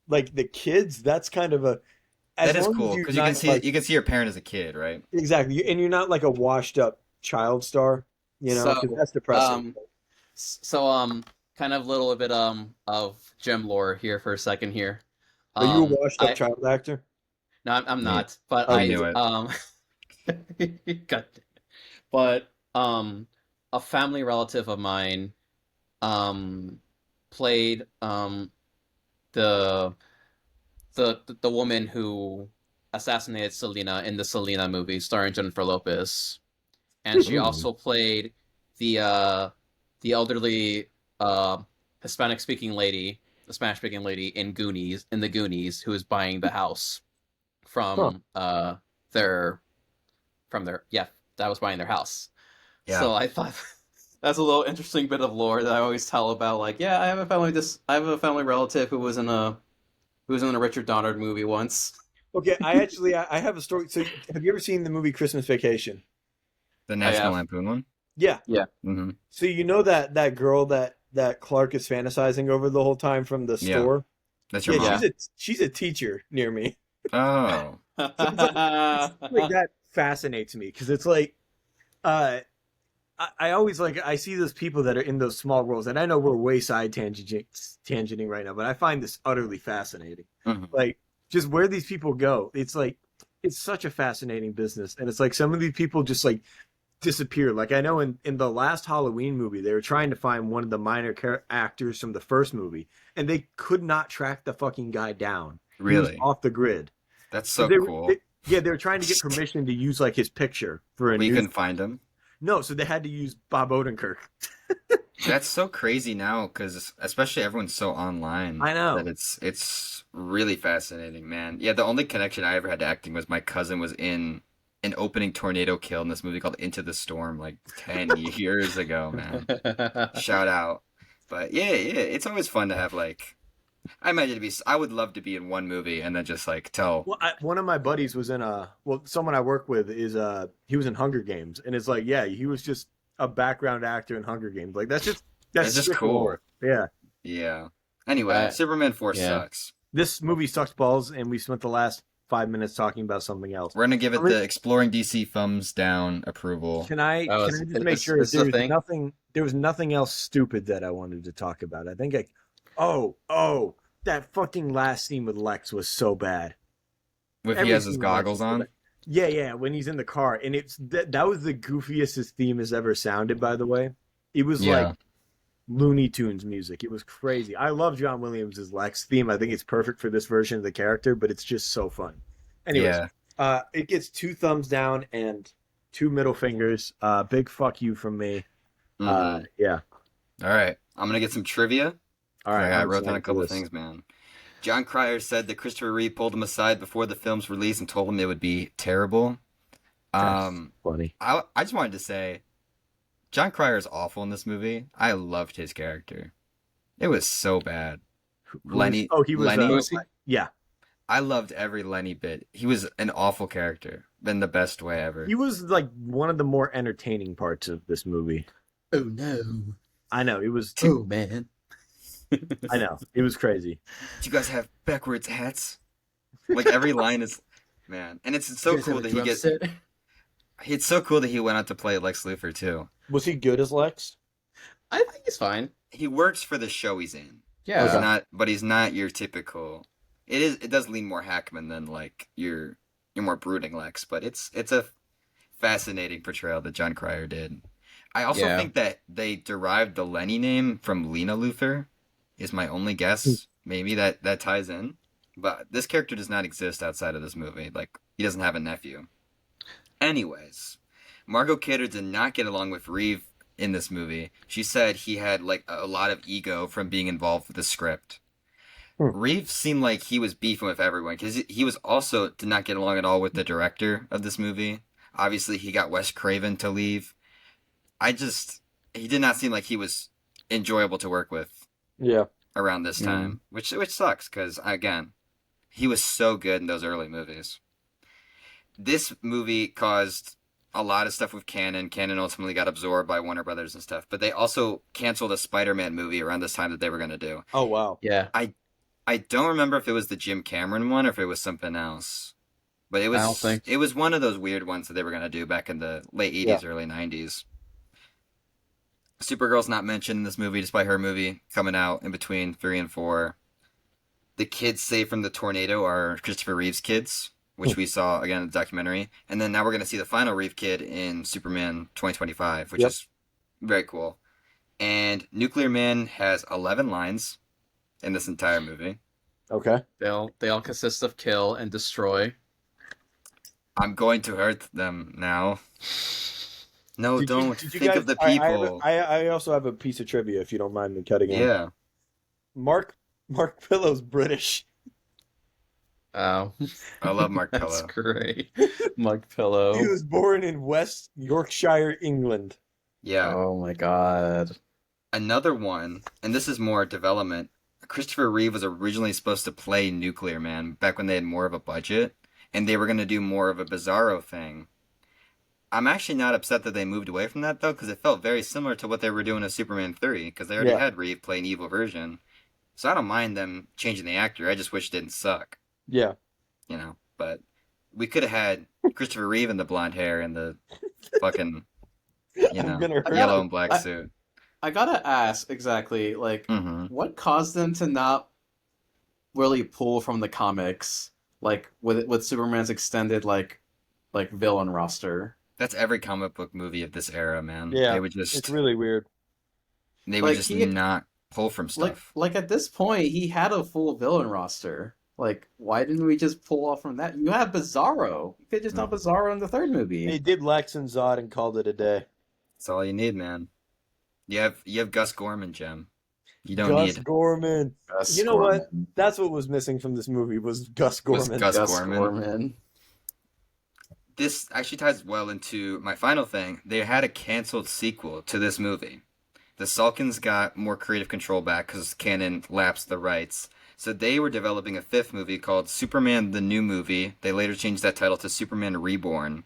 like the kids, that's kind of a as that is long as cool you're because not like you can see your parent as a kid, right? exactly, and you're not like a washed up child star, because So, that's depressing. um, so kind of little bit of gem lore here for a second here. Are you a washed up I child actor? no, I'm Yeah, not, but I Okay, I knew it. God, but a family relative of mine played the the woman who assassinated Selena in the Selena movie starring Jennifer Lopez, and she Ooh. also played the elderly uh the Spanish speaking lady in the Goonies who is buying the house Huh. from their yeah, that was buying their house. Yeah. So I thought that's a little interesting bit of lore that I always tell about. Like, yeah, I have a family relative who was in a Richard Donner movie once. Okay, I have a story. So have you ever seen the movie Christmas Vacation? The I National have, Lampoon one? Yeah. yeah, Mm-hmm. So you know that girl that Clark is fantasizing over the whole time from the Yeah. store? That's your Yeah, yeah. mom? she's a teacher near me. Oh. So it's like that fascinates me because it's like uh I always like I see those people that are in those small roles, and I know we're way side tangenting right now, but I find this utterly fascinating. Mhm. Like just where these people go, it's like it's such a fascinating business, and it's like some of these people just like disappear. Like I know in the last Halloween movie, they were trying to find one of the minor actors from the first movie, and they could not track the fucking guy down. He was Really? off the grid That's because so cool. yeah, they were trying to get permission to use like his picture for a But you news. couldn't find him? No, so they had to use Bob Odenkirk. That's so crazy now because especially everyone's so online I that know. it's really fascinating, man. Yeah, the only connection I ever had to acting was my cousin was in an opening tornado kill in this movie called Into the Storm like 10 years ago, man. Shout out. But yeah, it's always fun to have like I imagine to be I would love to be in one movie and then just like tell Well, one of my buddies was in someone I work with is he was in Hunger Games, and it's like yeah, he was just a background actor in Hunger Games. Like that's it's just sick cool. lore. Yeah. Yeah. Anyway, uh, Superman 4 yeah. sucks. This movie sucks balls, and we spent the last 5 minutes talking about something else. We're gonna give I'm it gonna- the Exploring DC thumbs down approval. Oh, can I just make sure this is a thing. there was nothing else stupid that I wanted to talk about. I think oh that fucking last scene with Lex was so bad. If he Every has his scene with Lex goggles was so on. bad. Yeah, when he's in the car, and that was the goofiest his theme has ever sounded. By the way, it was like Yeah. Looney Tunes music. It was crazy. I love John Williams' Lex theme. I think it's perfect for this version of the character, but it's just so fun. Anyways, Yeah. it gets 2 thumbs down and 2 middle fingers. Big fuck you from me. Mhm. Yeah. All right. I'm gonna get some trivia. All right. I I'm wrote down a excited for couple this. things, man. John Cryer said that Christopher Reeve pulled him aside before the film's release and told him it would be terrible. That's funny. I just wanted to say, John Cryer is awful in this movie. I loved his character. It was so bad. He was. Lenny. Who's he? Yeah, I loved every Lenny bit. He was an awful character, in the best way ever. he was like one of the more entertaining parts of this movie. Oh no. I know it was. Oh man. I know it was crazy. Do you guys have backwards hats? Like every line is, man, and it's so cool that he gets. It's so cool that he went on to play Lex Luthor too. Was he good as Lex? I think he's fine. He works for the show he's in. Yeah. He's not, but he's not your typical. It does lean more Hackman than like your more brooding Lex, but it's a fascinating portrayal that John Cryer did. I also Yeah. think that they derived the Lenny name from Lena Luthor. Is my only guess. Maybe that ties in, but this character does not exist outside of this movie. Like he doesn't have a nephew. Anyways, Margot Kidder did not get along with Reeve in this movie. She said he had like a lot of ego from being involved with the script. Reeve seemed like he was beefing with everyone because he was also did not get along at all with the director of this movie. Obviously, he got Wes Craven to leave. He did not seem like he was enjoyable to work with Yeah. around this time, which sucks because again, he was so good in those early movies. this movie caused a lot of stuff with Canon. Canon ultimately got absorbed by Warner Brothers and stuff, but they also canceled a Spider-Man movie around this time that they were going to do. Oh wow. Yeah, I don't remember if it was the Jim Cameron one or if it was something else. But I don't think. it was one of those weird ones that they were going to do back in the late Yeah. 80s, early 90s. Supergirl's not mentioned in this movie despite her movie coming out in between 3 and 4. The kids saved from the tornado are Christopher Reeve's kids, which we saw again in the documentary. And then now we're going to see the final Reeve kid in Superman 2025, which Yep. is very cool. And Nuclear Man has 11 lines in this entire movie. Okay. They all consist of kill and destroy. I'm going to hurt them now. No, don't. Did you Think guys, of the I have people. I also have a piece of trivia if you don't mind me cutting in. Yeah. Mark Pillow's British. Oh, I love Mark that's Pillow. great. Mug He pillow. was born in West Yorkshire, England. Yeah. Oh my god. Another one, and this is more development. Christopher Reeve was originally supposed to play Nuclear Man back when they had more of a budget, and they were going to do more of a Bizarro thing. I'm actually not upset that they moved away from that, though, because it felt very similar to what they were doing in Superman 3, because they already Yeah. had Reeve play an evil version. So I don't mind them changing the actor, I just wish it didn't suck, Yeah. you know? But we could have had Christopher Reeve in the blonde hair and the fucking, you I'm know, gonna hurt yellow you. and black I- suit. I gotta ask exactly, like, Hmm. what caused them to not really pull from the comics, like with Superman's extended like villain roster? That's every comic book movie of this era, man. Yeah. They would It's just really weird. Like, he- not pull from Like stuff. like at this point, he had a full villain roster. Like, why didn't we just pull off from that? You have Bizarro. You could just have Bizarro in the third movie. They did Lex and Zod and called it a day. That's all you need, man. You have Gus Gorman, Jem. You don't Gus need Gorman. Gus You know what? Gorman. That's what was missing from this movie was Gus Was Gorman. Gus Gus Gorman. Gorman. This actually ties well into my final thing. They had a canceled sequel to this movie. The Salkins got more creative control back because Canon lapsed the rights. So they were developing a fifth movie called Superman the New Movie. They later changed that title to Superman Reborn.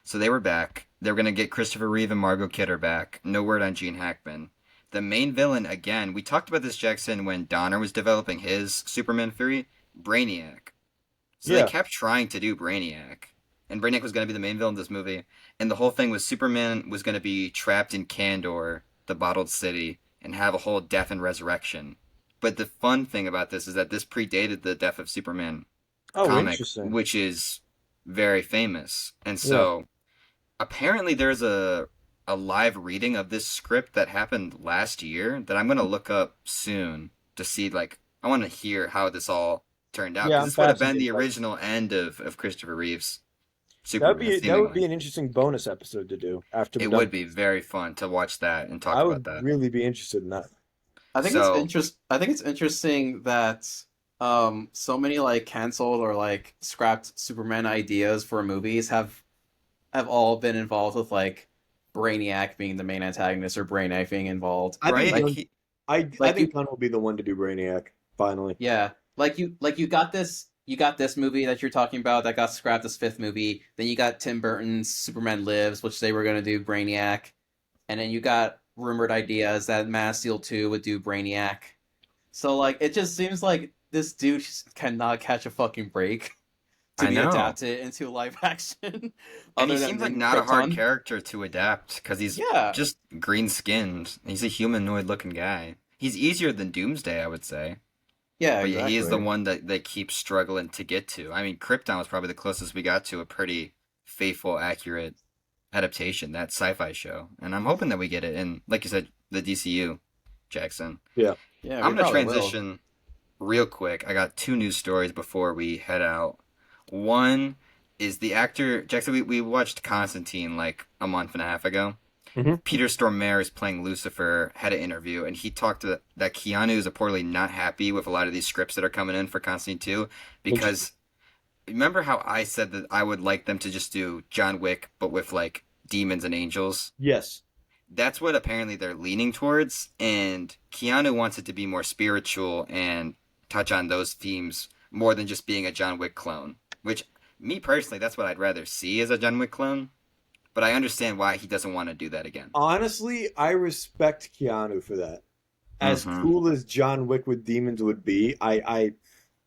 So they were back. They were going to get Christopher Reeve and Margot Kidder back. No word on Gene Hackman. The main villain, again, we talked about this, Jackson, when Donner was developing his Superman theory, Brainiac. So Yeah. they kept trying to do Brainiac. And Brainiac was going to be the main villain of this movie. And the whole thing was Superman was going to be trapped in Kandor, the bottled city, and have a whole death and resurrection. But the fun thing about this is that this predated the Death of Superman Oh, comic, interesting. which is very famous. And so apparently there's a live reading of this script that happened last year that I'm going to look up soon to see, like, I want to hear how this all turned out. Yeah, 'Cause I'm this would have been the fascinated by this. original end of Christopher Reeve's That would Superman, be seemingly. an interesting bonus episode to do after It we're would done. be very fun to watch that and talk I about would that. really be interested in that. I think So- I think it's interesting that so many like canceled or like scrapped Superman ideas for movies have all been involved with like Brainiac being the main antagonist or Brainiac being involved. I Right? think, Like, He- I like think Gunn will be the one to do Brainiac finally. Yeah, like you got this movie that you're talking about that got scrapped, this fifth movie. Then you got Tim Burton's Superman Lives, which they were gonna do Brainiac, and then you got rumored ideas that Man of Steel 2 would do Brainiac. So like it just seems like this dude just cannot catch a fucking break to I be know. adapted into live action. And other he than seems like in not a hard Krypton. character to adapt because he's Yeah. just green skinned. He's a humanoid looking guy. He's easier than Doomsday, I would say. Yeah, But exactly. he is the one that they keep struggling to get to. I mean, Krypton was probably the closest we got to a pretty faithful, accurate adaptation, that sci-fi show. And I'm hoping that we get it in, like you said, the DCU, Jackson. Yeah, I'm we going to probably will. transition real quick. I got two news stories before we head out. One is the actor, Jackson, we watched Constantine like a month and a half ago. Mhm. Peter Stormare is playing Lucifer, had an interview, and he talked to that Keanu is reportedly not happy with a lot of these scripts that are coming in for Constantine 2 because remember how I said that I would like them to just do John Wick but with like demons and angels? Yes. That's what apparently they're leaning towards, and Keanu wants it to be more spiritual and touch on those themes more than just being a John Wick clone, which Me personally, that's what I'd rather see as a John Wick clone. But I understand why he doesn't want to do that again. Honestly, I respect Keanu for that. As Mm-hmm. cool as John Wick with demons would be, I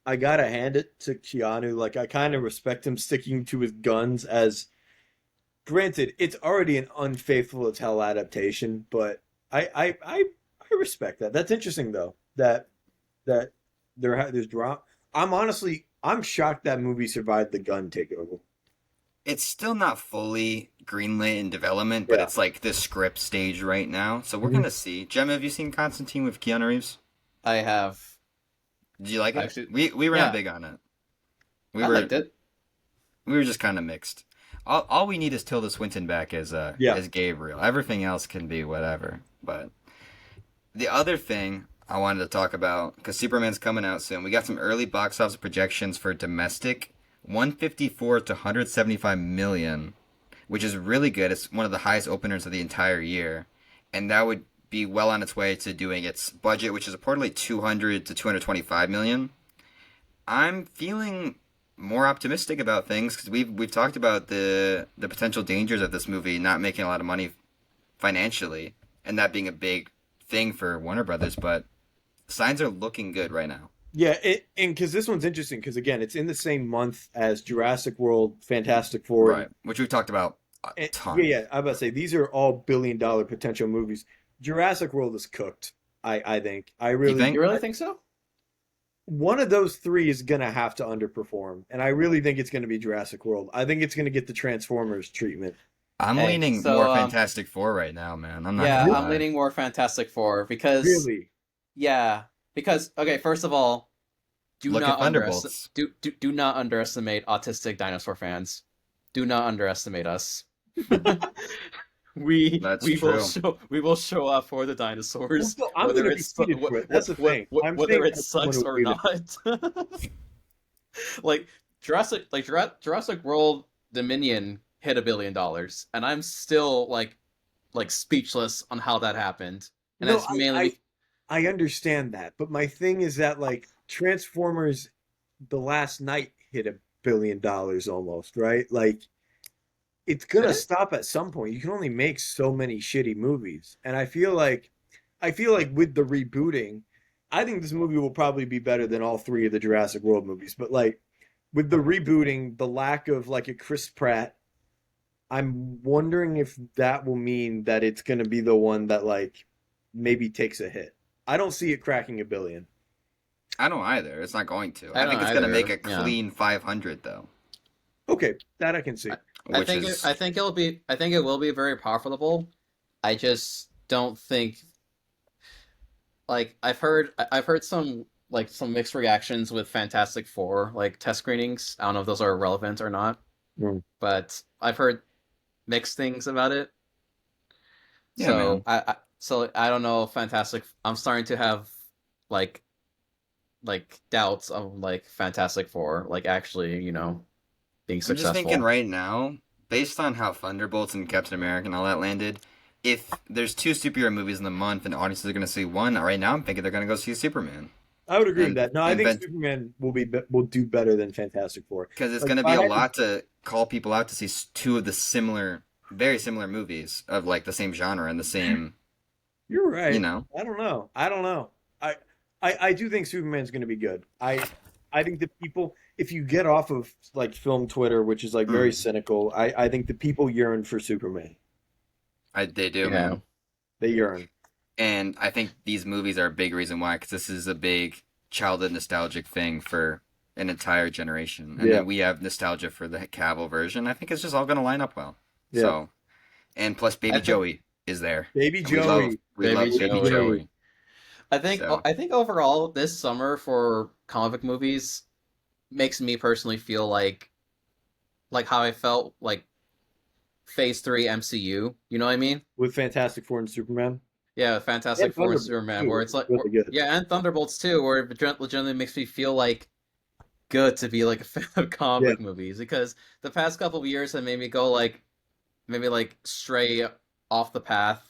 gotta hand it to Keanu. Like I kind of respect him sticking to his guns. As granted, it's already an unfaithful as hell adaptation, but I respect that. That's interesting though. That there's drama. I'm shocked that movie survived the gun takeover. It's still not fully greenlit in development, but Yeah. it's like the script stage right now. So we're Mhm. gonna see. Gemma, have you seen Constantine with Keanu Reeves? I have Do you like it? actually, We were not yeah, big on it. We I were liked it. we were just kind of mixed. All we need is Tilda Swinton back Yeah. as Gabriel. Everything else can be whatever. But the other thing I wanted to talk about, because Superman's coming out soon, we got some early box office projections for domestic, 154 to 175 million, which is really good. It's one of the highest openers of the entire year, and that would be well on its way to doing its budget, which is reportedly 200 to 225 million. I'm feeling more optimistic about things because we've talked about the potential dangers of this movie not making a lot of money financially, and that being a big thing for Warner Brothers, but signs are looking good right now. Yeah, and because this one's interesting because again, it's in the same month as Jurassic World, Fantastic Four, Right. Which we've talked about a yeah, ton. yeah. I'm about to say these are all billion-dollar potential movies. Jurassic World is cooked. I think. You think? You really think so? One of those three is gonna have to underperform, and I really think it's gonna be Jurassic World. I think it's gonna get the Transformers treatment. I'm Hey, leaning so more Fantastic Four right now, man. I'm not yeah, gonna I'm lie. leaning more Fantastic Four because Really? yeah, because okay, first of all, Look at Thunderbolts. do not underestimate autistic dinosaur fans. Do not underestimate us. That's will true. show up for the dinosaurs, Well, I'm whether gonna be it's heated for it. That's the thing. I'm whether saying it that's someone sucks who or hated not. Like Jurassic World Dominion hit $1 billion, and I'm still like speechless on how that happened. And No, that's mainly I understand that, but my thing is that like Transformers, the last night hit $1 billion almost, right? Like it's did gonna it? stop at some point. You can only make so many shitty movies, and I feel like with the rebooting, I think this movie will probably be better than all three of the Jurassic World movies. But like with the rebooting, the lack of like a Chris Pratt, I'm wondering if that will mean that it's gonna be the one that like maybe takes a hit. I don't see it cracking $1 billion. I don't either. It's not going to. I I don't think it's gonna make either. a Yeah. clean 500 though, Okay, that I can see. I which think is I think it will be very profitable. I just don't think like I've heard some mixed reactions with Fantastic Four like test screenings. I don't know if those are relevant or not, Mm. but I've heard mixed things about it. yeah, man. So I don't know if Fantastic I'm starting to have like doubts of like Fantastic Four like actually, being I'm just thinking successful. right now, based on how Thunderbolts and Captain America and all that landed, if there's two superhero movies in the month and audiences are going to see one, right now I'm thinking they're going to go see Superman. I would agree with And that. No, I and think Ben, Superman will do better than Fantastic Four. because it's Like going to if be I a had to, lot to call people out to see two of the very similar movies of like the same genre and the same, you're you right. know. I don't know. I don't know. I do think Superman's going to be good. I think the people, if you get off of like film Twitter, which is like very Mm, cynical, I think the people yearn for Superman. they do, Yeah. man. They yearn. And I think these movies are a big reason why, because this is a big childhood nostalgic thing for an entire generation. And Yeah. then we have nostalgia for the Cavill version. I think it's just all going to line up well. Yeah. So, and plus I Baby think Joey is there. Baby And Joey. we love Baby Baby Joey. Joey. So, I think overall this summer for comic book movies makes me personally feel like how I felt like Phase 3 MCU. You know what I mean? With Fantastic Four and Superman. Yeah, And Fantastic Four and Thunderbolts Superman, too, where which it's is like, really good. yeah, and Thunderbolts too, where it legitimately makes me feel like good to be like a fan of comic Yeah. book movies because the past couple of years have made me go like maybe like stray off the path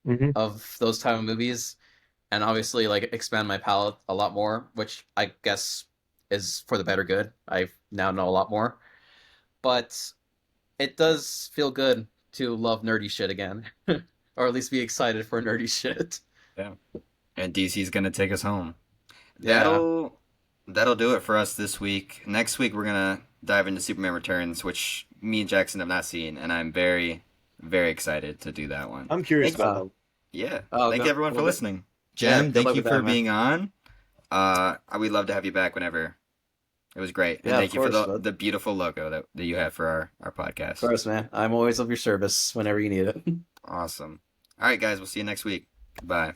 Hmm. of those type of movies, and obviously like expand my palette a lot more, which I guess is for the better good. I now know a lot more. but it does feel good to love nerdy shit again, or at least be excited for nerdy shit. Yeah. And DC's gonna take us home. Yeah. That'll do it for us this week. Next week we're gonna dive into Superman Returns, which me and Jackson have not seen, and I'm very, very excited to do that one. I'm curious Thank about them. Yeah. Oh, Thank good. you everyone for Well, listening. yeah, Jem, good thank luck you with for that, man. being on. We'd love to have you back whenever. It was great. And Yeah, thank of you for course, the, bud. the beautiful logo that you have for our podcast. Of course, man. I'm always of your service whenever you need it. Awesome. All right, guys, we'll see you next week. Bye.